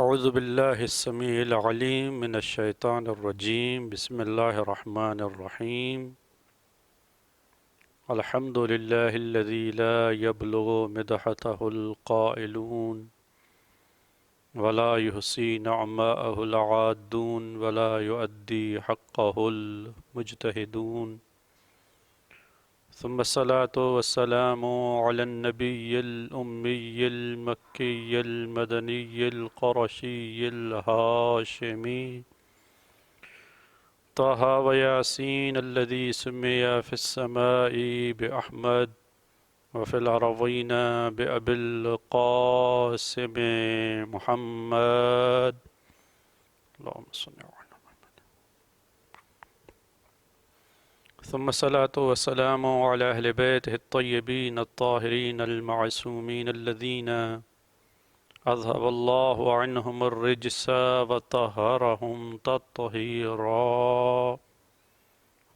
اعوذ باللہ السمیع العلیم من الشیطان الرجیم بسم اللہ الرحمن الرحیم الحمد للہ الذی لا یبلغ مدحتہ القائلون ولا یحصی نعماءہ العادون ولا یؤدی حقہ المجتہدون ثم الصلاة والسلام على النبي الأمي المكي المدني القرشي الهاشمي طه وياسين الذي سمي في السماء بأحمد وفي الأرضين بأبي القاسم محمد اللهم صل على ثم الصلاة والسلام على أهل بيته الطيبين الطاهرين المعصومين الذين أذهب الله عنهم الرجس وطهرهم تطهيرا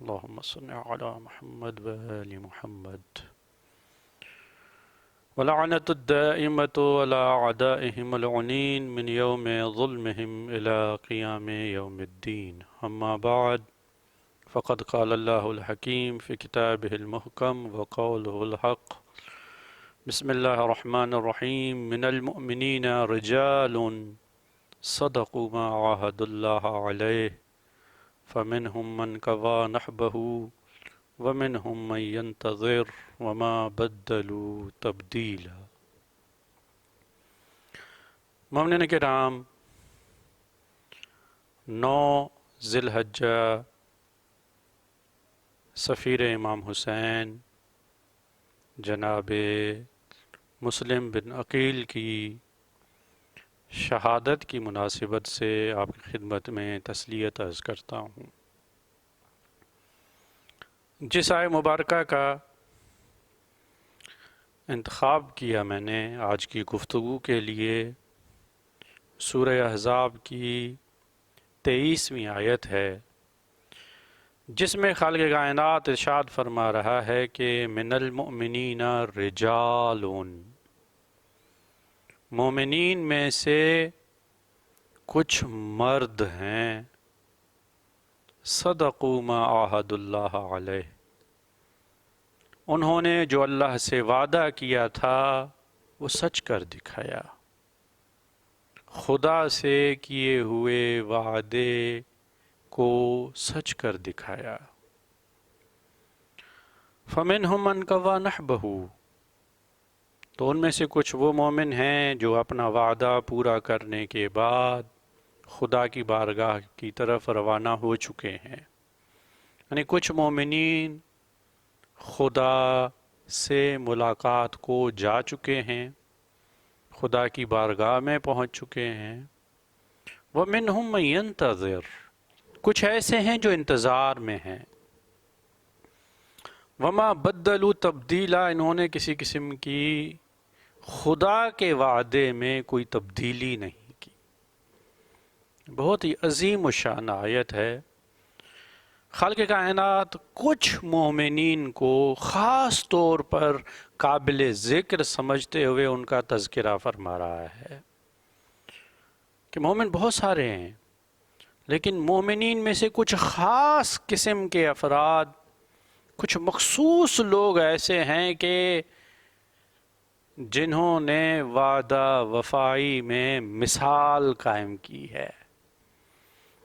اللهم صل على محمد وآل محمد ولعنة الدائمة على أعدائهم العنين من يوم ظلمهم إلى قيام يوم الدين أما بعد فقد قال الله الحكيم في كتابه المحكم وقوله الحق بسم الله الرحمن الرحيم من المؤمنين رجال صدقوا ما عاهدوا الله عليه فمنهم من قضى نحبه ومنهم من ينتظر وما بدلوا تبديلا مومنین کرام 9 ذی الحجہ سفیر امام حسین جناب مسلم بن عقیل کی شہادت کی مناسبت سے آپ کی خدمت میں تسلیت عرض کرتا ہوں۔ جس آیہ مبارکہ کا انتخاب کیا میں نے آج کی گفتگو کے لیے سورہ احزاب کی 23ویں آیت ہے، جس میں خالق کائنات ارشاد فرما رہا ہے کہ من المؤمنین رجال، مومنین میں سے کچھ مرد ہیں، صدقوا ما عاہدوا اللہ علیہ، انہوں نے جو اللہ سے وعدہ کیا تھا وہ سچ کر دکھایا، خدا سے کیے ہوئے وعدے کو سچ کر دکھایا۔ فَمِنْهُمْ مَنْ قَضَى نَحْبَهُ، تو ان میں سے کچھ وہ مومن ہیں جو اپنا وعدہ پورا کرنے کے بعد خدا کی بارگاہ کی طرف روانہ ہو چکے ہیں، یعنی کچھ مومنین خدا سے ملاقات کو جا چکے ہیں، خدا کی بارگاہ میں پہنچ چکے ہیں۔ وَمِنْهُمْ مَنْ يَنْتَظِرُ، کچھ ایسے ہیں جو انتظار میں ہیں۔ وما بدلوا تبدیلا، انہوں نے کسی قسم کی خدا کے وعدے میں کوئی تبدیلی نہیں کی۔ بہت ہی عظیم الشان آیت ہے۔ خالق کائنات کچھ مومنین کو خاص طور پر قابل ذکر سمجھتے ہوئے ان کا تذکرہ فرما رہا ہے کہ مومن بہت سارے ہیں، لیکن مومنین میں سے کچھ خاص قسم کے افراد، کچھ مخصوص لوگ ایسے ہیں کہ جنہوں نے وعدہ وفائی میں مثال قائم کی ہے،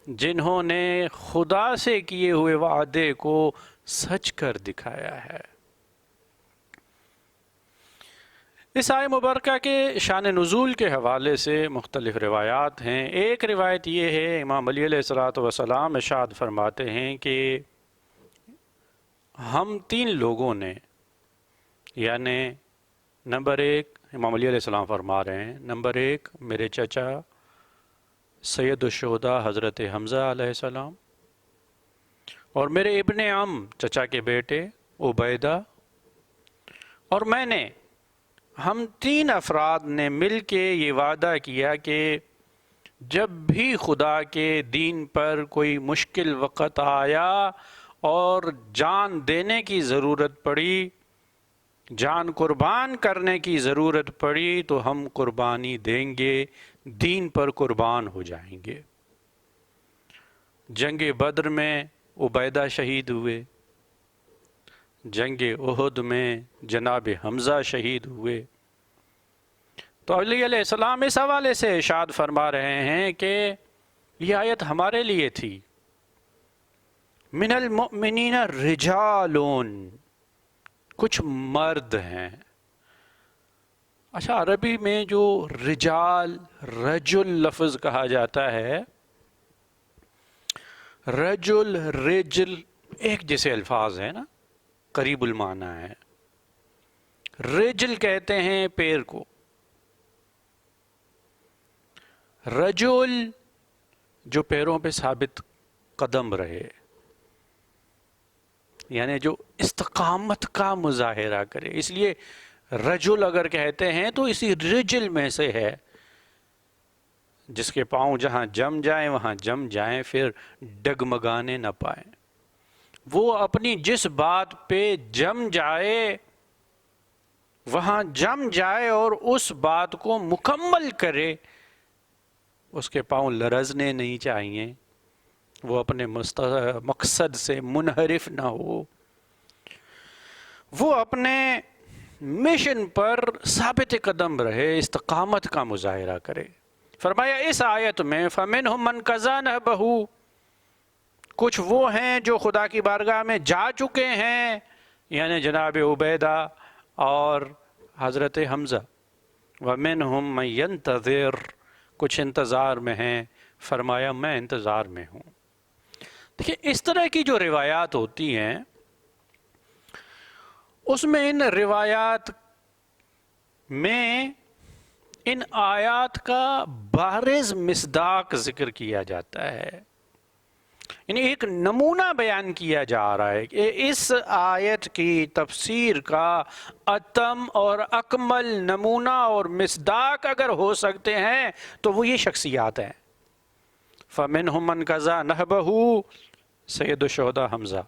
جنہوں نے خدا سے کیے ہوئے وعدے کو سچ کر دکھایا ہے۔ اس آیہ مبارکہ کے شان نزول کے حوالے سے مختلف روایات ہیں۔ ایک روایت یہ ہے، امام علی علیہ السلام ارشاد فرماتے ہیں کہ ہم 3 لوگوں نے، یعنی نمبر 1 امام علی علیہ السلام فرما رہے ہیں، نمبر 1 میرے چچا سید الشہداء حضرت حمزہ علیہ السلام، اور میرے ابن عم چچا کے بیٹے عبیدہ، اور میں نے، ہم 3 افراد نے مل کے یہ وعدہ کیا کہ جب بھی خدا کے دین پر کوئی مشکل وقت آیا اور جان دینے کی ضرورت پڑی، جان قربان کرنے کی ضرورت پڑی، تو ہم قربانی دیں گے دین پر قربان ہو جائیں گے۔ جنگ بدر میں عبیدہ شہید ہوئے، جنگ احد میں جناب حمزہ شہید ہوئے۔ تو علی علیہ السلام اس حوالے سے ارشاد فرما رہے ہیں کہ یہ آیت ہمارے لیے تھی۔ من المؤمنین رجالون، کچھ مرد ہیں۔ اچھا، عربی میں جو رجال، رجل لفظ کہا جاتا ہے، رجل رجل ایک جیسے الفاظ ہیں نا، قریب المعنی ہے۔ رجل کہتے ہیں پیر کو، رجل جو پیروں پہ ثابت قدم رہے، یعنی جو استقامت کا مظاہرہ کرے۔ اس لیے رجل اگر کہتے ہیں تو اسی رجل میں سے ہے، جس کے پاؤں جہاں جم جائیں وہاں جم جائیں، پھر ڈگمگانے نہ پائیں۔ وہ اپنی جس بات پہ جم جائے وہاں جم جائے اور اس بات کو مکمل کرے، اس کے پاؤں لرزنے نہیں چاہیے، وہ اپنے مقصد سے منحرف نہ ہو، وہ اپنے مشن پر ثابت قدم رہے، استقامت کا مظاہرہ کرے۔ فرمایا اس آیت میں فَمِنْهُمْ مَنْ قَضَىٰ نَحْبَهُ، کچھ وہ ہیں جو خدا کی بارگاہ میں جا چکے ہیں، یعنی جناب عبیدہ اور حضرت حمزہ۔ وَمِنْهُمْ مَنْ يَنْتَظِرُ، کچھ انتظار میں ہیں، فرمایا میں انتظار میں ہوں۔ دیکھیں اس طرح کی جو روایات ہوتی ہیں، اس میں ان روایات میں ان آیات کا بارز مصداق ذکر کیا جاتا ہے، یعنی ایک نمونہ بیان کیا جا رہا ہے کہ اس آیت کی تفسیر کا اتم اور اکمل نمونہ اور مصداق اگر ہو سکتے ہیں تو وہ یہ شخصیات ہیں۔ فَمِنْهُمْ مَنْ قَضَىٰ نَحْبَهُ، سید الشہداء حمزہ۔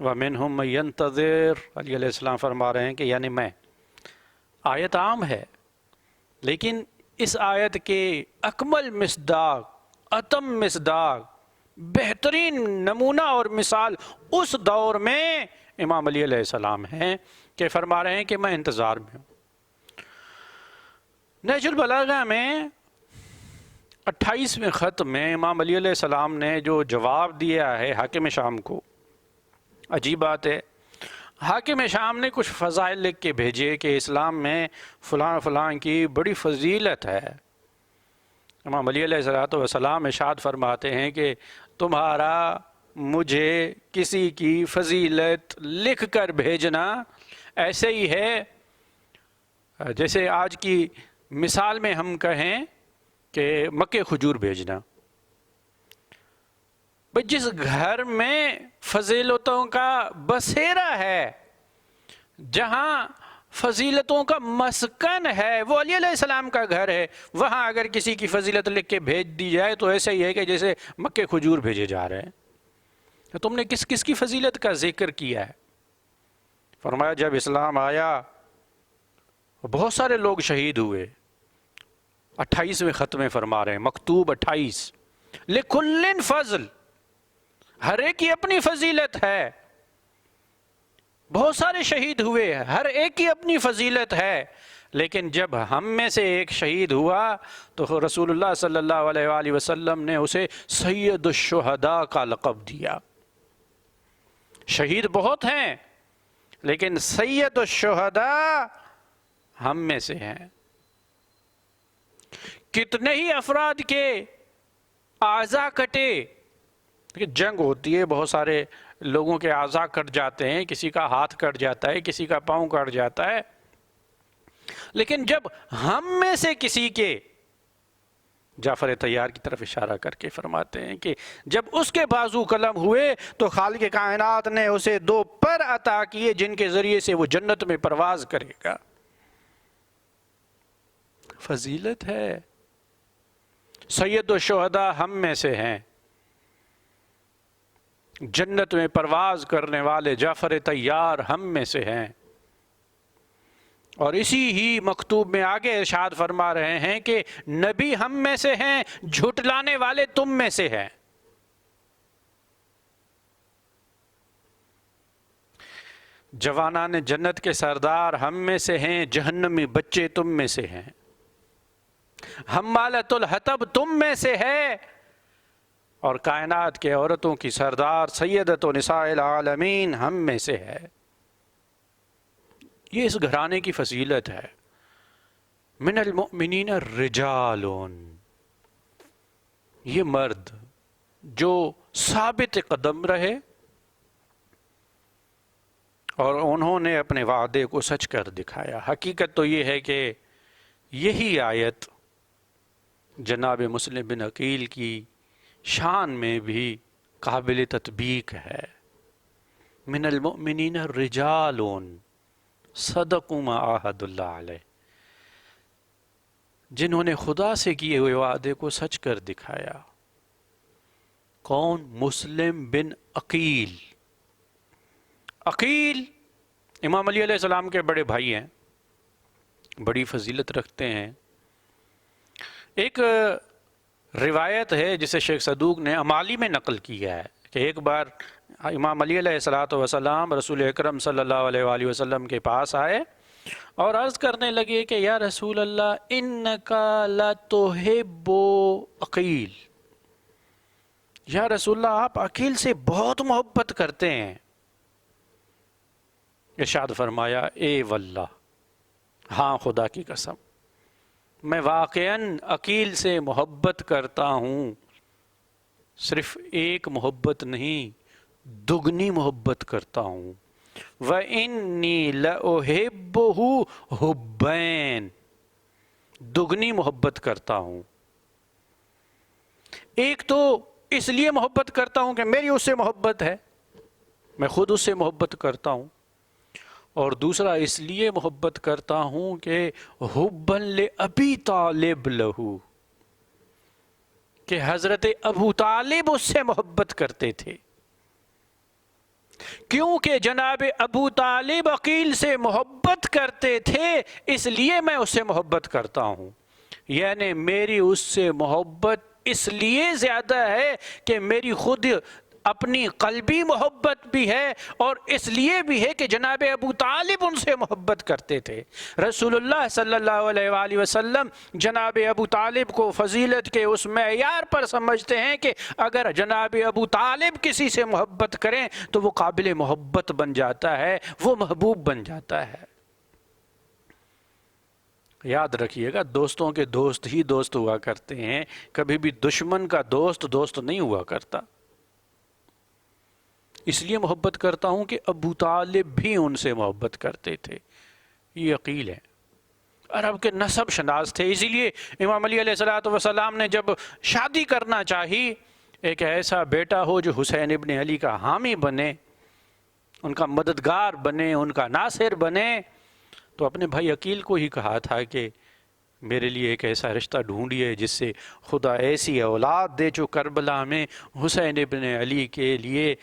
وَمِنْهُمْ مَنْ يَنْتَظِرُ، علی علیہ السلام فرما رہے ہیں کہ یعنی میں۔ آیت عام ہے، لیکن اس آیت کے اکمل مصداق، اتم مصداق، بہترین نمونہ اور مثال اس دور میں امام علی علیہ السلام ہیں کہ فرما رہے ہیں کہ میں انتظار میں ہوں۔ نہج البلاغہ میں 28ویں خط میں امام علی علیہ السلام نے جو جواب دیا ہے حاکم شام کو، عجیب بات ہے، حاکم شام نے کچھ فضائل لکھ کے بھیجے کہ اسلام میں فلاں فلاں کی بڑی فضیلت ہے۔ امام علی علیہ السلام ارشاد فرماتے ہیں کہ تمہارا مجھے کسی کی فضیلت لکھ کر بھیجنا ایسے ہی ہے جیسے آج کی مثال میں ہم کہیں کہ مکے کھجور بھیجنا۔ جس گھر میں فضیلتوں کا بسیرا ہے، جہاں فضیلتوں کا مسکن ہے، وہ علی علیہ السلام کا گھر ہے، وہاں اگر کسی کی فضیلت لکھ کے بھیج دی جائے تو ایسا ہی ہے کہ جیسے مکے کھجور بھیجے جا رہے ہیں۔ تم نے کس کس کی فضیلت کا ذکر کیا ہے؟ فرمایا جب اسلام آیا بہت سارے لوگ شہید ہوئے۔ 28ویں خط میں فرما رہے ہیں، مکتوب 28، لِكُلٍّ فضل، ہر ایک کی اپنی فضیلت ہے، بہت سارے شہید ہوئے، ہر ایک کی اپنی فضیلت ہے، لیکن جب ہم میں سے ایک شہید ہوا تو رسول اللہ صلی اللہ علیہ وآلہ وسلم نے اسے سید الشہداء کا لقب دیا۔ شہید بہت ہیں لیکن سید الشہداء ہم میں سے ہیں۔ کتنے ہی افراد کے اعضاء کٹے، جنگ ہوتی ہے، بہت سارے لوگوں کے اعضاء کٹ جاتے ہیں، کسی کا ہاتھ کٹ جاتا ہے، کسی کا پاؤں کٹ جاتا ہے، لیکن جب ہم میں سے کسی کے، جعفر طیار کی طرف اشارہ کر کے فرماتے ہیں کہ جب اس کے بازو قلم ہوئے تو خالق کائنات نے اسے 2 پر عطا کیے جن کے ذریعے سے وہ جنت میں پرواز کرے گا۔ فضیلت ہے۔ سید الشہداء ہم میں سے ہیں، جنت میں پرواز کرنے والے جعفر طیار ہم میں سے ہیں۔ اور اسی ہی مکتوب میں آگے ارشاد فرما رہے ہیں کہ نبی ہم میں سے ہیں، جھٹلانے والے تم میں سے ہیں۔ جوانان جنت کے سردار ہم میں سے ہیں، جہنمی بچے تم میں سے ہیں۔ حمالۃ الحطب تم میں سے ہے، اور کائنات کے عورتوں کی سردار سیدۃ نساء العالمین ہم میں سے ہے۔ یہ اس گھرانے کی فضیلت ہے۔ من المؤمنین رجال، یہ مرد جو ثابت قدم رہے اور انہوں نے اپنے وعدے کو سچ کر دکھایا۔ حقیقت تو یہ ہے کہ یہی آیت جناب مسلم بن عقیل کی شان میں بھی قابل تطبیق ہے۔ من المؤمنین رجال صدقوا ما عاہدوا اللہ علیہ، جنہوں نے خدا سے کیے ہوئے وعدے کو سچ کر دکھایا۔ کون؟ مسلم بن عقیل۔ عقیل امام علی علیہ السلام کے بڑے بھائی ہیں، بڑی فضیلت رکھتے ہیں۔ ایک روایت ہے جسے شیخ صدوق نے امالی میں نقل کیا ہے کہ ایک بار امام علی علیہ السلام رسول اکرم صلی اللہ علیہ وآلہ وسلم کے پاس آئے اور عرض کرنے لگے کہ یا رسول اللہ انکا لتحب عقیل، یا رسول اللہ آپ عقیل سے بہت محبت کرتے ہیں۔ ارشاد فرمایا اے واللہ، ہاں خدا کی قسم، میں واقعاً عقیل سے محبت کرتا ہوں، صرف ایک محبت نہیں، دگنی محبت کرتا ہوں۔ وَإِنِّي لَأُحِبُّهُ حُبَّيْن، دگنی محبت کرتا ہوں۔ ایک تو اس لیے محبت کرتا ہوں کہ میری اس سے محبت ہے، میں خود اس سے محبت کرتا ہوں، اور دوسرا اس لیے محبت کرتا ہوں کہ حُبًّا لِأَبِي طالب لہو، کہ حضرت ابو طالب اس سے محبت کرتے تھے۔ کیونکہ جناب ابو طالب عقیل سے محبت کرتے تھے اس لیے میں اس سے محبت کرتا ہوں، یعنی میری اس سے محبت اس لیے زیادہ ہے کہ میری خود اپنی قلبی محبت بھی ہے، اور اس لیے بھی ہے کہ جناب ابو طالب ان سے محبت کرتے تھے۔ رسول اللہ صلی اللہ علیہ وآلہ وسلم جناب ابو طالب کو فضیلت کے اس معیار پر سمجھتے ہیں کہ اگر جناب ابو طالب کسی سے محبت کریں تو وہ قابل محبت بن جاتا ہے، وہ محبوب بن جاتا ہے۔ یاد رکھیے گا، دوستوں کے دوست ہی دوست ہوا کرتے ہیں، کبھی بھی دشمن کا دوست دوست نہیں ہوا کرتا۔ اس لیے محبت کرتا ہوں کہ ابو طالب بھی ان سے محبت کرتے تھے۔ یہ عقیل ہے، عرب کے نسب شناس تھے، اسی لیے امام علی علیہ السلام نے جب شادی کرنا چاہی، ایک ایسا بیٹا ہو جو حسین ابن علی کا حامی بنے، ان کا مددگار بنے، ان کا ناصر بنے، تو اپنے بھائی عقیل کو ہی کہا تھا کہ میرے لیے ایک ایسا رشتہ ڈھونڈیے جس سے خدا ایسی اولاد دے جو کربلا میں حسین ابن علی کے لیے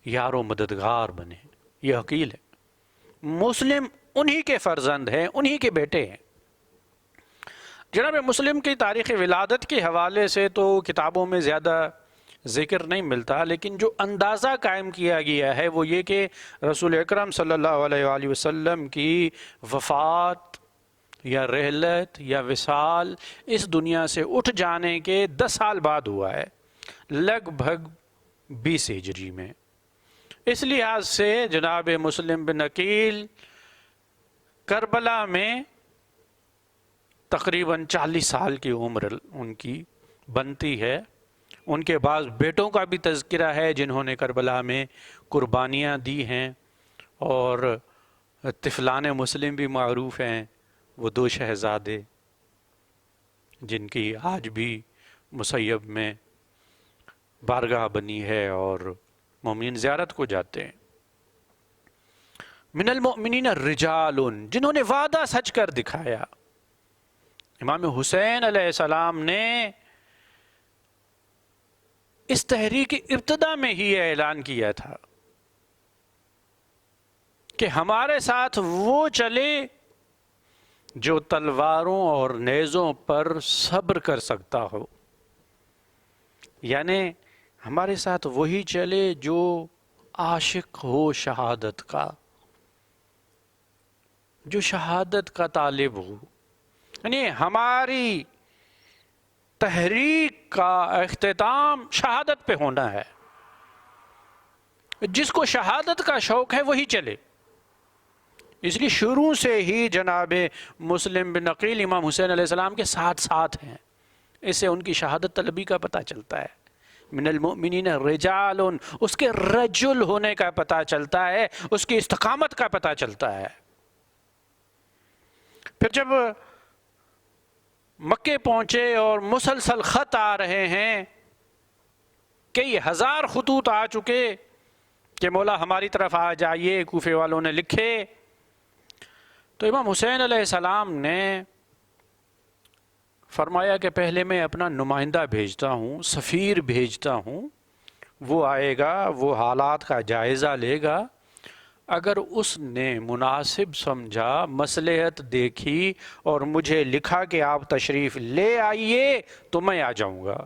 یار و مددگار بنے۔ یہ عقیل ہے۔ مسلم انہی کے فرزند ہیں، انہی کے بیٹے ہیں۔ جناب مسلم کی تاریخ ولادت کے حوالے سے تو کتابوں میں زیادہ ذکر نہیں ملتا، لیکن جو اندازہ قائم کیا گیا ہے وہ یہ کہ رسول اکرم صلی اللہ علیہ وآلہ وسلم کی وفات یا رحلت یا وصال اس دنیا سے اٹھ جانے کے 10 سال بعد ہوا ہے، لگ بھگ 20 ہجری میں۔ اس لحاظ سے جناب مسلم بن عقیل کربلا میں تقریباً 40 سال کی عمر ان کی بنتی ہے۔ ان کے بعض بیٹوں کا بھی تذکرہ ہے جنہوں نے کربلا میں قربانیاں دی ہیں، اور طفلان مسلم بھی معروف ہیں، وہ 2 شہزادے جن کی آج بھی مسیب میں بارگاہ بنی ہے اور مومنین زیارت کو جاتے ہیں۔ من المؤمنین رجال، جنہوں نے وعدہ سچ کر دکھایا۔ امام حسین علیہ السلام نے اس تحریک ابتدا میں ہی اعلان کیا تھا کہ ہمارے ساتھ وہ چلے جو تلواروں اور نیزوں پر صبر کر سکتا ہو، یعنی ہمارے ساتھ وہی چلے جو عاشق ہو شہادت کا، جو شہادت کا طالب ہو، یعنی ہماری تحریک کا اختتام شہادت پہ ہونا ہے۔ جس کو شہادت کا شوق ہے وہی چلے۔ اس لیے شروع سے ہی جناب مسلم بن عقیل امام حسین علیہ السلام کے ساتھ ساتھ ہیں، اس سے ان کی شہادت طلبی کا پتہ چلتا ہے۔ من المؤمنین رجال، اس کے رجل ہونے کا پتہ چلتا ہے، اس کی استقامت کا پتہ چلتا ہے۔ پھر جب مکے پہنچے اور مسلسل خط آ رہے ہیں، کئی ہزار خطوط آ چکے کہ مولا ہماری طرف آ جائیے، کوفے والوں نے لکھے، تو امام حسین علیہ السلام نے فرمایا کہ پہلے میں اپنا نمائندہ بھیجتا ہوں، سفیر بھیجتا ہوں، وہ آئے گا، وہ حالات کا جائزہ لے گا، اگر اس نے مناسب سمجھا، مصلحت دیکھی اور مجھے لکھا کہ آپ تشریف لے آئیے تو میں آ جاؤں گا۔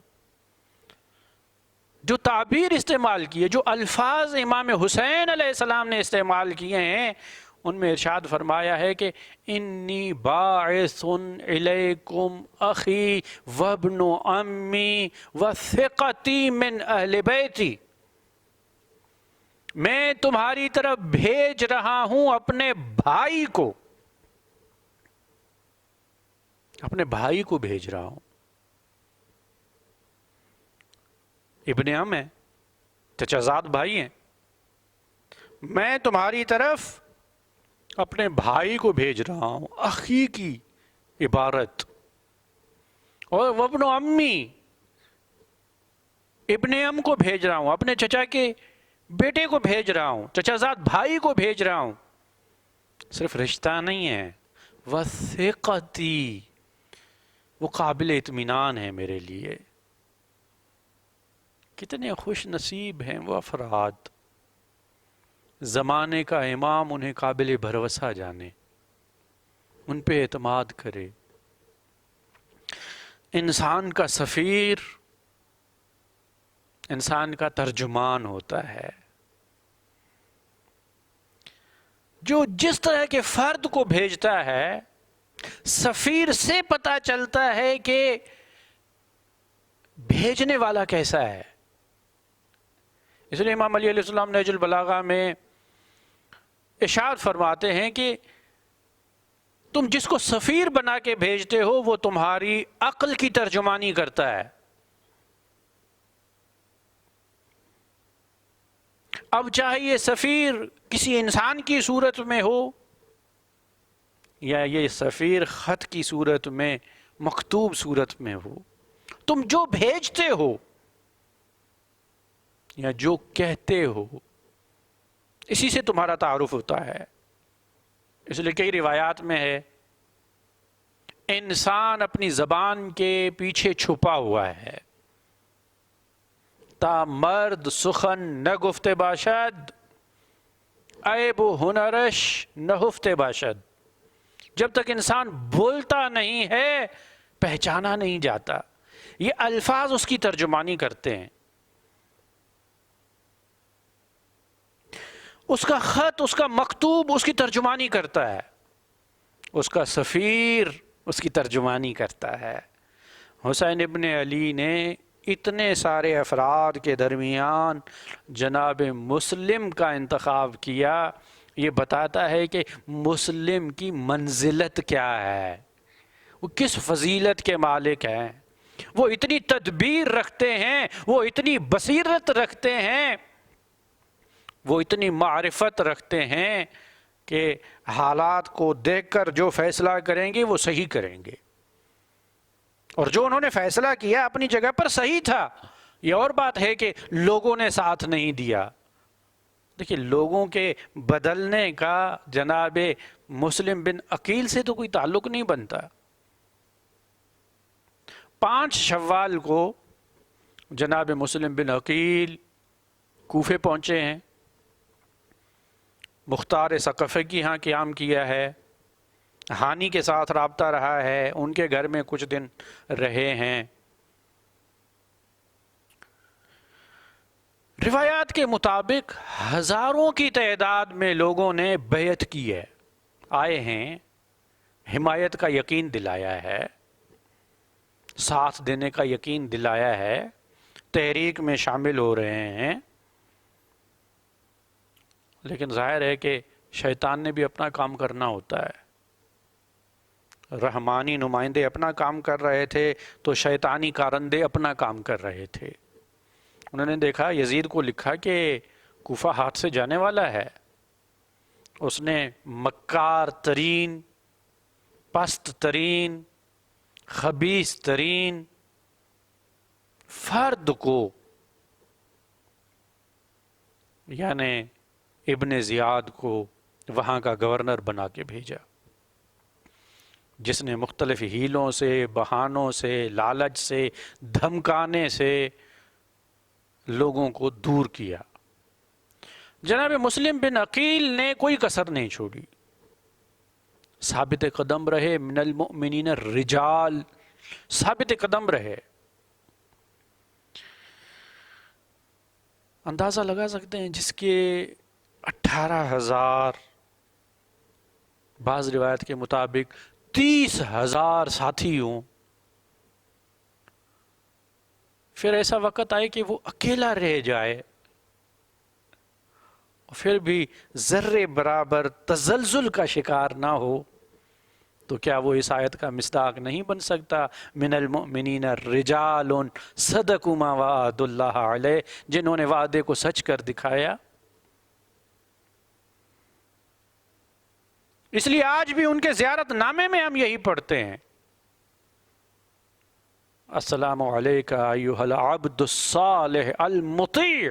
جو تعبیر استعمال کی ہے، جو الفاظ امام حسین علیہ السلام نے استعمال کیے ہیں، ان میں ارشاد فرمایا ہے کہ انی باعث الیکم اخی وابن امی وثقتی من اہل بیتی، میں تمہاری طرف بھیج رہا ہوں اپنے بھائی کو، اپنے بھائی کو بھیج رہا ہوں، ابن ام ہے، چچا زاد بھائی ہیں، میں تمہاری طرف اپنے بھائی کو بھیج رہا ہوں، اخی کی عبارت، اور وابن امی، ابن ام کو بھیج رہا ہوں، اپنے چچا کے بیٹے کو بھیج رہا ہوں، چچا زاد بھائی کو بھیج رہا ہوں، صرف رشتہ نہیں ہے، وثقتی، وہ قابل اطمینان ہے میرے لیے۔ کتنے خوش نصیب ہیں وہ افراد، زمانے کا امام انہیں قابل بھروسہ جانے، ان پہ اعتماد کرے۔ انسان کا سفیر انسان کا ترجمان ہوتا ہے، جو جس طرح کے فرد کو بھیجتا ہے، سفیر سے پتہ چلتا ہے کہ بھیجنے والا کیسا ہے۔ اس لیے امام علی علیہ السلام نہج البلاغہ میں ارشاد فرماتے ہیں کہ تم جس کو سفیر بنا کے بھیجتے ہو وہ تمہاری عقل کی ترجمانی کرتا ہے۔ اب چاہے یہ سفیر کسی انسان کی صورت میں ہو یا یہ سفیر خط کی صورت میں، مکتوب صورت میں ہو، تم جو بھیجتے ہو یا جو کہتے ہو، اسی سے تمہارا تعارف ہوتا ہے۔ اس لیے کئی روایات میں ہے، انسان اپنی زبان کے پیچھے چھپا ہوا ہے، تا مرد سخن نہ گفتے باشد، عیب و ہنرش نہفتے باشد، جب تک انسان بولتا نہیں ہے پہچانا نہیں جاتا۔ یہ الفاظ اس کی ترجمانی کرتے ہیں، اس کا خط، اس کا مکتوب اس کی ترجمانی کرتا ہے، اس کا سفیر اس کی ترجمانی کرتا ہے۔ حسین ابن علی نے اتنے سارے افراد کے درمیان جناب مسلم کا انتخاب کیا، یہ بتاتا ہے کہ مسلم کی منزلت کیا ہے، وہ کس فضیلت کے مالک ہیں، وہ اتنی تدبیر رکھتے ہیں، وہ اتنی بصیرت رکھتے ہیں، وہ اتنی معرفت رکھتے ہیں کہ حالات کو دیکھ کر جو فیصلہ کریں گے وہ صحیح کریں گے، اور جو انہوں نے فیصلہ کیا اپنی جگہ پر صحیح تھا۔ یہ اور بات ہے کہ لوگوں نے ساتھ نہیں دیا۔ دیکھیے، لوگوں کے بدلنے کا جناب مسلم بن عقیل سے تو کوئی تعلق نہیں بنتا۔ 5 شوال کو جناب مسلم بن عقیل کوفے پہنچے ہیں، مختار ثقفی کی ہاں قیام کیا ہے، ہانی کے ساتھ رابطہ رہا ہے، ان کے گھر میں کچھ دن رہے ہیں۔ روایات کے مطابق ہزاروں کی تعداد میں لوگوں نے بیعت کی ہے، آئے ہیں، حمایت کا یقین دلایا ہے، ساتھ دینے کا یقین دلایا ہے، تحریک میں شامل ہو رہے ہیں۔ لیکن ظاہر ہے کہ شیطان نے بھی اپنا کام کرنا ہوتا ہے۔ رحمانی نمائندے اپنا کام کر رہے تھے تو شیطانی کارندے اپنا کام کر رہے تھے۔ انہوں نے دیکھا یزید کو لکھا کہ کوفہ ہاتھ سے جانے والا ہے، اس نے مکار ترین، پست ترین، خبیث ترین فرد کو، یعنی ابن زیاد کو وہاں کا گورنر بنا کے بھیجا، جس نے مختلف ہیلوں سے، بہانوں سے، لالچ سے، دھمکانے سے لوگوں کو دور کیا۔ جناب مسلم بن عقیل نے کوئی کسر نہیں چھوڑی، ثابت قدم رہے، من المؤمنین الرجال، ثابت قدم رہے۔ اندازہ لگا سکتے ہیں جس کے 18,000، بعض روایت کے مطابق 30,000 ساتھی ہوں، پھر ایسا وقت آئے کہ وہ اکیلا رہ جائے، پھر بھی ذرے برابر تزلزل کا شکار نہ ہو، تو کیا وہ اس آیت کا مصداق نہیں بن سکتا؟ من المؤمنین رجال صدقوا ما وعدوا اللہ علیہ، جنہوں نے وعدے کو سچ کر دکھایا۔ اس لیے آج بھی ان کے زیارت نامے میں ہم یہی پڑھتے ہیں، السلام علیک ایھا العبد الصالح المطیع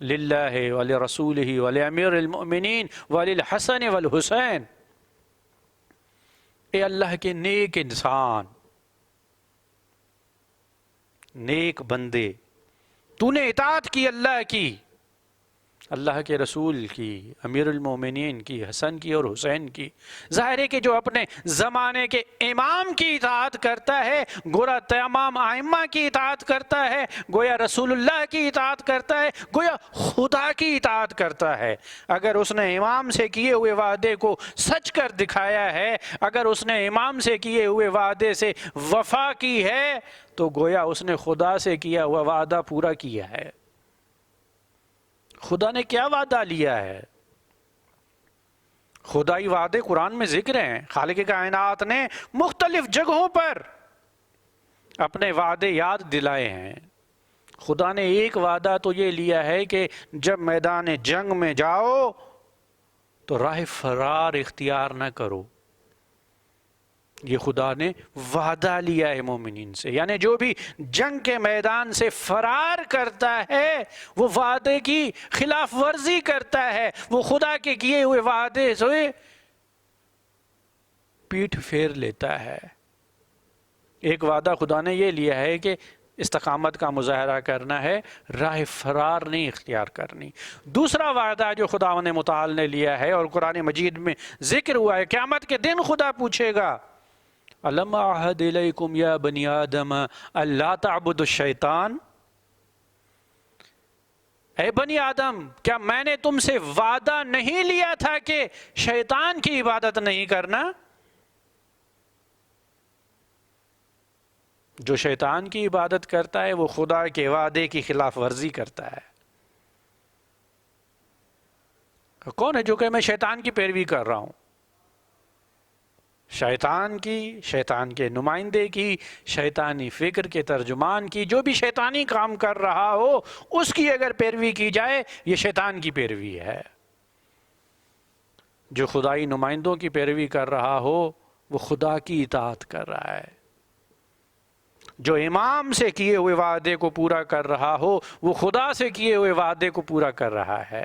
للہ ولرسولہ ولامیر المؤمنین وللحسن والحسین۔ اے اللہ کے نیک انسان، نیک بندے، تو نے اطاعت کی اللہ کی، اللہ کے رسول کی، امیر المومنین کی، حسن کی اور حسین کی۔ ظاہر ہے کہ جو اپنے زمانے کے امام کی اطاعت کرتا ہے، گویا تمام ائمہ کی اطاعت کرتا ہے، گویا رسول اللہ کی اطاعت کرتا ہے، گویا خدا کی اطاعت کرتا ہے۔ اگر اس نے امام سے کیے ہوئے وعدے کو سچ کر دکھایا ہے، اگر اس نے امام سے کیے ہوئے وعدے سے وفا کی ہے، تو گویا اس نے خدا سے کیا ہوا وعدہ پورا کیا ہے۔ خدا نے کیا وعدہ لیا ہے؟ خدائی وعدے قرآن میں ذکر ہیں، خالق کائنات نے مختلف جگہوں پر اپنے وعدے یاد دلائے ہیں۔ خدا نے ایک وعدہ تو یہ لیا ہے کہ جب میدان جنگ میں جاؤ تو راہ فرار اختیار نہ کرو، یہ خدا نے وعدہ لیا ہے مومنین سے۔ یعنی جو بھی جنگ کے میدان سے فرار کرتا ہے وہ وعدے کی خلاف ورزی کرتا ہے، وہ خدا کے کیے ہوئے وعدے سے پیٹھ پھیر لیتا ہے۔ ایک وعدہ خدا نے یہ لیا ہے کہ استقامت کا مظاہرہ کرنا ہے، راہ فرار نہیں اختیار کرنی۔ دوسرا وعدہ جو خدا نے متعال نے لیا ہے اور قرآن مجید میں ذکر ہوا ہے، قیامت کے دن خدا پوچھے گا الم اعہد الیکم یا بنی آدم الا تعبدوا الشیطان، اے بنی آدم کیا میں نے تم سے وعدہ نہیں لیا تھا کہ شیطان کی عبادت نہیں کرنا؟ جو شیطان کی عبادت کرتا ہے وہ خدا کے وعدے کی خلاف ورزی کرتا ہے۔ کون ہے جو کہ میں شیطان کی پیروی کر رہا ہوں؟ شیطان کی، شیطان کے نمائندے کی، شیطانی فکر کے ترجمان کی، جو بھی شیطانی کام کر رہا ہو اس کی اگر پیروی کی جائے یہ شیطان کی پیروی ہے۔ جو خدائی نمائندوں کی پیروی کر رہا ہو وہ خدا کی اطاعت کر رہا ہے۔ جو امام سے کیے ہوئے وعدے کو پورا کر رہا ہو وہ خدا سے کیے ہوئے وعدے کو پورا کر رہا ہے۔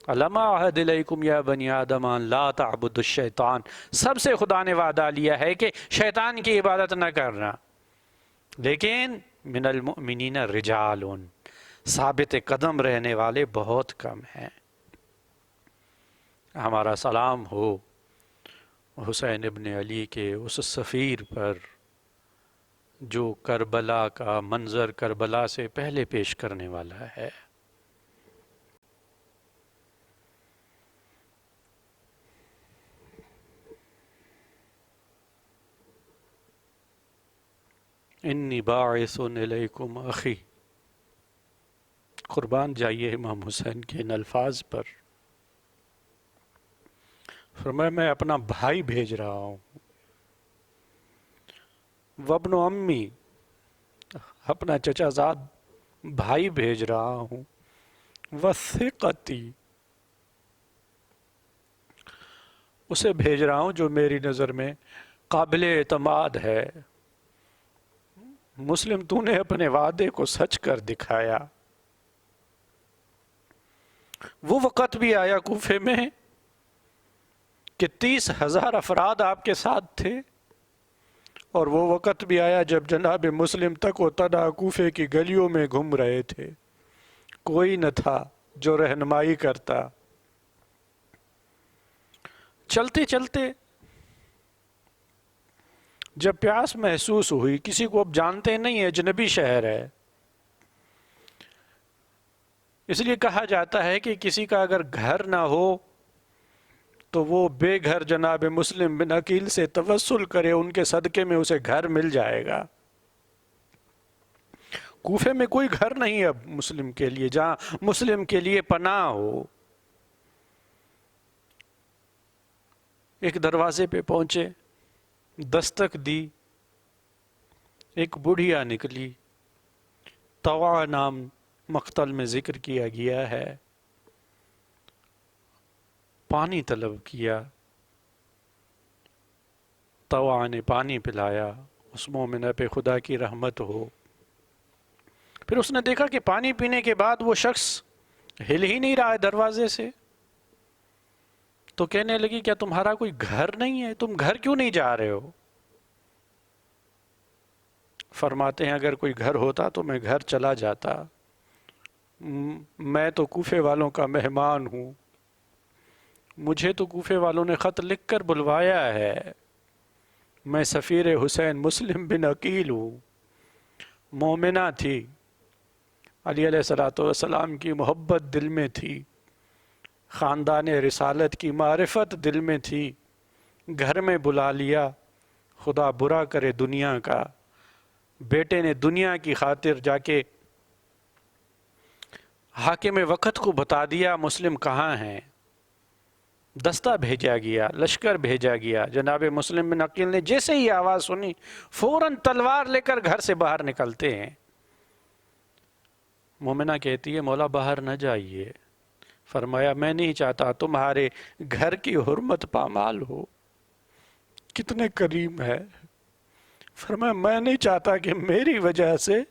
الم اعہد الیکم یا بنی آدم لا تعبدوا الشیطان، سب سے خدا نے وعدہ لیا ہے کہ شیطان کی عبادت نہ کرنا، لیکن من المؤمنین رجال، ثابت قدم رہنے والے بہت کم ہیں۔ ہمارا سلام ہو حسین ابن علی کے اس سفیر پر جو کربلا کا منظر کربلا سے پہلے پیش کرنے والا ہے۔ انی باعث الیکم اخی، قربان جائیے امام حسین کے ان الفاظ پر۔ فرمایا میں اپنا بھائی بھیج رہا ہوں، وابن امی، اپنا چچا زاد بھائی بھیج رہا ہوں، وثقتی، اسے بھیج رہا ہوں جو میری نظر میں قابل اعتماد ہے۔ مسلم تو نے اپنے وعدے کو سچ کر دکھایا۔ وہ وقت بھی آیا کوفے میں کہ 30,000 افراد آپ کے ساتھ تھے، اور وہ وقت بھی آیا جب جناب مسلم تک و تنہا کوفے کی گلیوں میں گھوم رہے تھے، کوئی نہ تھا جو رہنمائی کرتا۔ چلتے چلتے جب پیاس محسوس ہوئی، کسی کو اب جانتے نہیں، اجنبی شہر ہے، اس لیے کہا جاتا ہے کہ کسی کا اگر گھر نہ ہو تو وہ بے گھر جناب مسلم بن عقیل سے توسل کرے، ان کے صدقے میں اسے گھر مل جائے گا۔ کوفے میں کوئی گھر نہیں اب مسلم کے لیے جہاں مسلم کے لیے پناہ ہو۔ ایک دروازے پہ پہنچے، دستک دی، ایک بڑھیا نکلی، طوع نام مقتل میں ذکر کیا گیا ہے، پانی طلب کیا، طوع نے پانی پلایا، اس مومنہ پہ خدا کی رحمت ہو۔ پھر اس نے دیکھا کہ پانی پینے کے بعد وہ شخص ہل ہی نہیں رہا ہے دروازے سے، تو کہنے لگی کیا تمہارا کوئی گھر نہیں ہے؟ تم گھر کیوں نہیں جا رہے ہو؟ فرماتے ہیں اگر کوئی گھر ہوتا تو میں گھر چلا جاتا، میں تو کوفے والوں کا مہمان ہوں، مجھے تو کوفے والوں نے خط لکھ کر بلوایا ہے، میں سفیر حسین مسلم بن عقیل ہوں۔ مومنہ تھی، علی علیہ السلام کی محبت دل میں تھی، خاندان رسالت کی معرفت دل میں تھی، گھر میں بلا لیا، خدا برا کرے دنیا کا، بیٹے نے دنیا کی خاطر جا کے حاکم وقت کو بتا دیا مسلم کہاں ہیں، دستہ بھیجا گیا، لشکر بھیجا گیا۔ جناب مسلم بن عقیل نے جیسے ہی آواز سنی فوراً تلوار لے کر گھر سے باہر نکلتے ہیں۔ مومنہ کہتی ہے مولا باہر نہ جائیے۔ فرمایا میں نہیں چاہتا تمہارے گھر کی حرمت پامال ہو۔ کتنے کریم ہے۔ فرمایا میں نہیں چاہتا کہ میری وجہ سے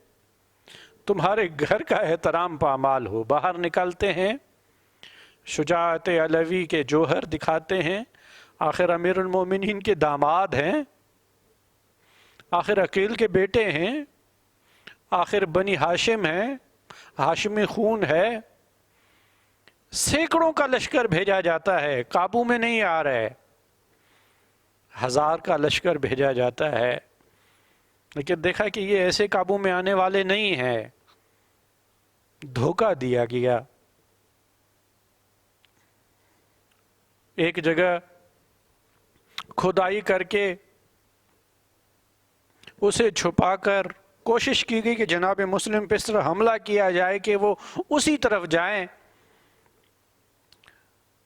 تمہارے گھر کا احترام پامال ہو۔ باہر نکلتے ہیں، شجاعت علوی کے جوہر دکھاتے ہیں، آخر امیر المومنین کے داماد ہیں، آخر عقیل کے بیٹے ہیں، آخر بنی ہاشم ہیں، ہاشمی خون ہے۔ سینکڑوں کا لشکر بھیجا جاتا ہے، قابو میں نہیں آ رہے، 1000 کا لشکر بھیجا جاتا ہے، لیکن دیکھا کہ یہ ایسے قابو میں آنے والے نہیں ہیں، دھوکہ دیا گیا۔ ایک جگہ کھدائی کر کے اسے چھپا کر کوشش کی گئی کہ جناب مسلم پہ اس طرح حملہ کیا جائے کہ وہ اسی طرف جائیں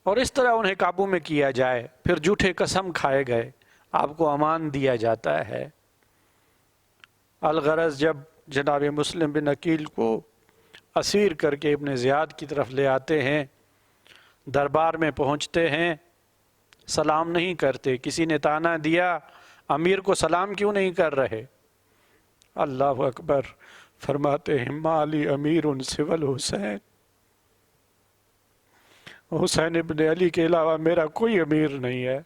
اور اس طرح انہیں قابو میں کیا جائے۔ پھر جھوٹے قسم کھائے گئے، آپ کو امان دیا جاتا ہے۔ الغرض جب جناب مسلم بن عقیل کو اسیر کر کے ابن زیاد کی طرف لے آتے ہیں، دربار میں پہنچتے ہیں، سلام نہیں کرتے۔ کسی نے تانا دیا امیر کو سلام کیوں نہیں کر رہے؟ اللہ اکبر، فرماتے ہیں ما علی امیر سوی الحسین، حسین ابن علی کے علاوہ میرا کوئی امیر نہیں ہے،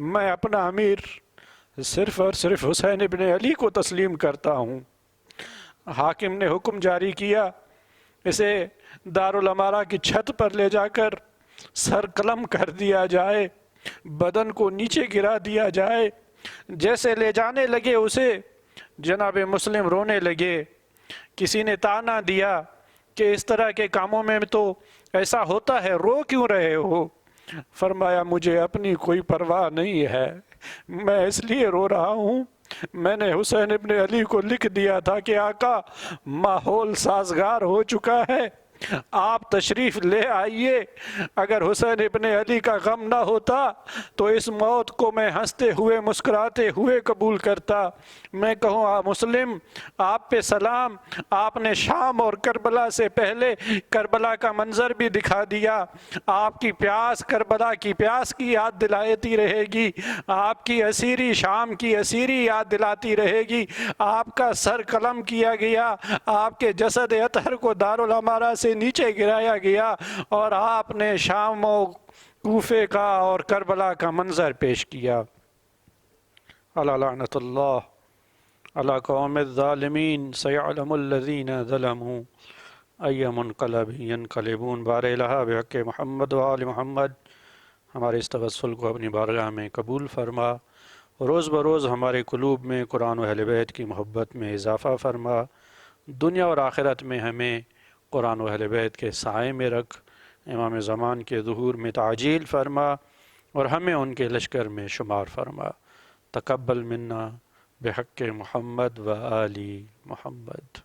میں اپنا امیر صرف اور صرف حسین ابن علی کو تسلیم کرتا ہوں۔ حاکم نے حکم جاری کیا، اسے دارالامارہ کی چھت پر لے جا کر سر قلم کر دیا جائے، بدن کو نیچے گرا دیا جائے، جیسے لے جانے لگے اسے جناب مسلم رونے لگے۔ کسی نے تانا دیا کہ اس طرح کے کاموں میں تو ایسا ہوتا ہے، رو کیوں رہے ہو؟ فرمایا مجھے اپنی کوئی پرواہ نہیں ہے، میں اس لیے رو رہا ہوں، میں نے حسین ابن علی کو لکھ دیا تھا کہ آقا ماحول سازگار ہو چکا ہے، آپ تشریف لے آئیے۔ اگر حسین ابن علی کا غم نہ ہوتا تو اس موت کو میں ہنستے ہوئے مسکراتے ہوئے قبول کرتا۔ میں کہوں مسلم آپ پہ سلام، آپ نے شام اور کربلا سے پہلے کربلا کا منظر بھی دکھا دیا۔ آپ کی پیاس کربلا کی پیاس کی یاد دلاتی رہے گی، آپ کی اسیری شام کی اسیری یاد دلاتی رہے گی، آپ کا سر قلم کیا گیا، آپ کے جسد اطہر کو دارالامارہ سے نیچے گرایا گیا، اور آپ نے شام و کوفے کا اور کربلا کا منظر پیش کیا۔ الا لعنت اللہ علی قوم الظالمین سیعلم الذین ظلموا ای منقلب ینقلبون۔ بار الہ بحق محمد و آل محمد ہمارے اس توسل کو اپنی بارگاہ میں قبول فرما، روز بروز ہمارے قلوب میں قرآن و اہل بیت کی محبت میں اضافہ فرما، دنیا اور آخرت میں ہمیں قرآن و اہل بیت کے سائے میں رکھ، امام زمان کے ظہور میں تعجیل فرما، اور ہمیں ان کے لشکر میں شمار فرما۔ تقبل منا بحق محمد و آل محمد۔